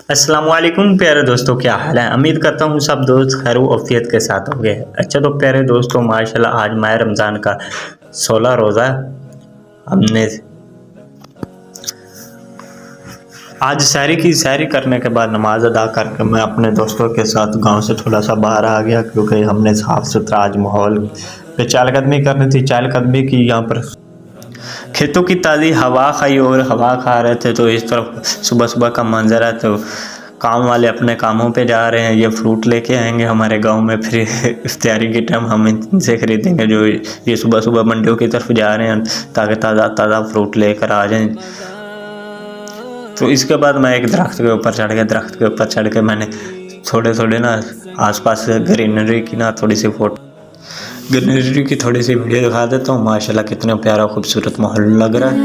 अस्सलाम वालेकुम प्यारे दोस्तों, क्या हाल है। उम्मीद करता हूँ सब दोस्त खैर आफियत के साथ होंगे। अच्छा तो प्यारे दोस्तों, माशाल्लाह आज माह रमज़ान का 16 रोज़ा हमने आज सहरी करने के बाद नमाज अदा करके मैं अपने दोस्तों के साथ गांव से थोड़ा सा बाहर आ गया, क्योंकि हमने साफ़ सुथरा आज माहौल पे चहलकदमी करनी थी। चहलकदमी की यहाँ पर खेतों की ताज़ी हवा खाई और हवा खा रहे थे। तो इस तरफ सुबह सुबह का मंजर है। तो काम वाले अपने कामों पे जा रहे हैं। ये फ्रूट लेके आएंगे हमारे गांव में, फिर इफ्तारी के टाइम हम इनसे खरीदेंगे। जो ये सुबह सुबह मंडियों की तरफ जा रहे हैं ताकि ताज़ा ताज़ा फ्रूट लेकर आ जाएं। तो इसके बाद मैं एक दरख्त के ऊपर चढ़ गया। दरख्त के ऊपर चढ़ के मैंने थोड़े ना आसपास ग्रीनरी की ना थोड़ी सी ग्रीनरी की थोड़ी सी वीडियो दिखा देता हूँ। माशाल्लाह कितना प्यारा खूबसूरत माहौल लग रहा है।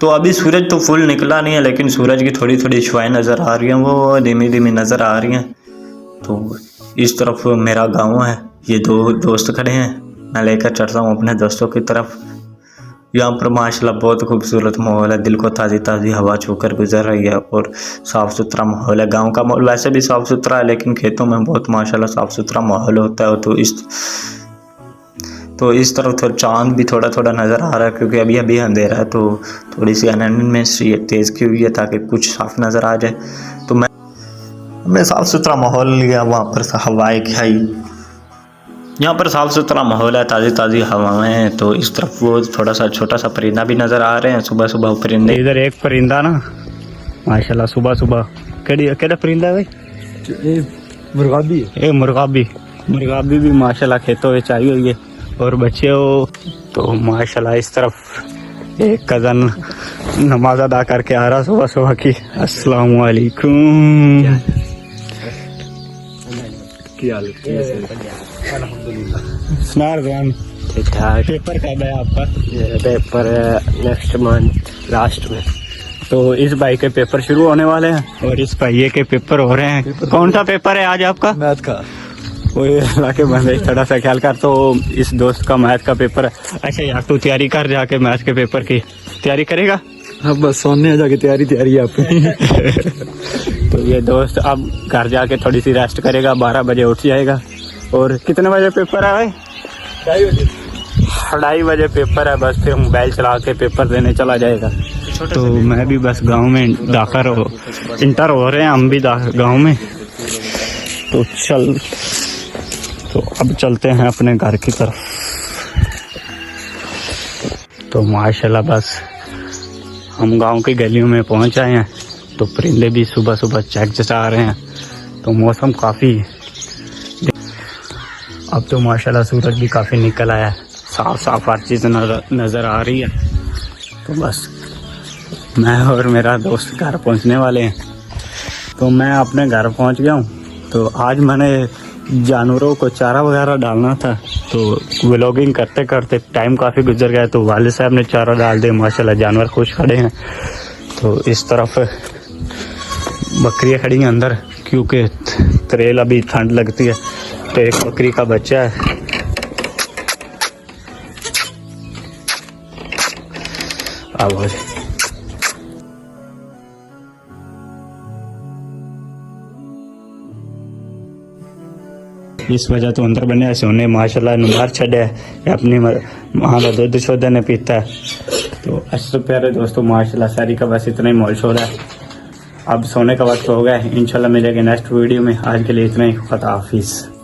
तो अभी सूरज तो फुल निकला नहीं है, लेकिन सूरज की थोड़ी थोड़ी शुआएं नज़र आ रही हैं, वो धीमी धीमी नज़र आ रही हैं। तो इस तरफ मेरा गांव है, ये दो दोस्त खड़े हैं, मैं लेकर चढ़ता हूँ अपने दोस्तों की तरफ। यहाँ पर माशाल्लाह बहुत खूबसूरत माहौल है, दिल को ताज़ी ताज़ी हवा छूकर गुजर रही है और साफ़ सुथरा माहौल है। गाँव का माहौल वैसे भी साफ़ सुथरा है, लेकिन खेतों में बहुत माशाल्लाह साफ़ सुथरा माहौल होता है। तो इस तरफ तो चांद भी थोड़ा थोड़ा नज़र आ रहा है, क्योंकि अभी अभी अंधेरा है। तो थोड़ी सी एनवायरनमेंट तेज़ की हुई है ताकि कुछ साफ नज़र आ जाए। तो हमने साफ़ सुथरा माहौल लिया, वहाँ पर हवाएं खाई। यहाँ पर साफ़ सुथरा माहौल है, ताज़ी ताज़ी हवाएं हैं। तो इस तरफ वो थोड़ा सा छोटा सा परिंदा भी नज़र आ रहे हैं। सुबह सुबह परिंदे, इधर एक परिंदा ना माशाल्लाह सुबह सुबह केड़ा परिंदा है भाई? मुर्गाबी भी माशाल्लाह खेतों में आई हुई है और बच्चे हो। तो माशाल्लाह इस तरफ एक कज़न नमाज अदा करके आ रहा सुबह सुबह की। अस्सलाम वालेकुम। ठीक ठाक। पेपर कब है आपका? पेपर नेक्स्ट मंथ लास्ट में। तो इस भाई के पेपर शुरू होने वाले हैं और इस भाई के पेपर हो रहे हैं। कौन सा पेपर है आज आपका? मैथ का। वो लाके बंदे थोड़ा सा ख्याल कर। तो इस दोस्त का मैथ का पेपर है। अच्छा यार तू तैयारी कर, जाके मैथ के पेपर की तैयारी करेगा? अब बस सोने जाके तैयारी आपकी। तो ये दोस्त अब घर जाके थोड़ी सी रेस्ट करेगा, 12 बजे उठ जाएगा। और कितने बजे पेपर है भाई? 2:30 बजे पेपर है। बस फिर मोबाइल चला के पेपर देने चला जाएगा। तो मैं भी बस गांव में इंटर हो रहे हैं हम भी गांव में। तो अब चलते हैं अपने घर की तरफ। तो माशाल्लाह बस हम गांव की गलियों में पहुंच आए हैं। तो परिंदे भी सुबह सुबह चहचहा रहे हैं। तो मौसम काफ़ी, अब तो माशाल्लाह सूरज भी काफ़ी निकल आया है, साफ साफ हर चीज़ नज़र आ रही है। तो बस मैं और मेरा दोस्त घर पहुंचने वाले हैं। तो मैं अपने घर पहुंच गया हूं। तो आज मैंने जानवरों को चारा वगैरह डालना था, तो व्लॉगिंग करते करते टाइम काफ़ी गुजर गया। तो वालिद साहब ने चारा डाल दिया, माशाल्लाह जानवर खुश खड़े हैं। तो इस तरफ बकरियां खड़ी हैं अंदर, क्योंकि त्रेल अभी ठंड लगती है। तो एक बकरी का बच्चा है। आवाज़ इस वजह तो अंदर बने सोने माशाल्लाह बाहर छड़े अपनी वहाँ का दूध शोधा ने पीता है। तो अच्छे प्यारे दोस्तों, माशाल्लाह सारी का बस इतना ही मौल शोर है। अब सोने का वक्त हो गया है। इंशाल्लाह मिलेंगे नेक्स्ट वीडियो में। आज के लिए इतना ही। खुदा हाफिज़।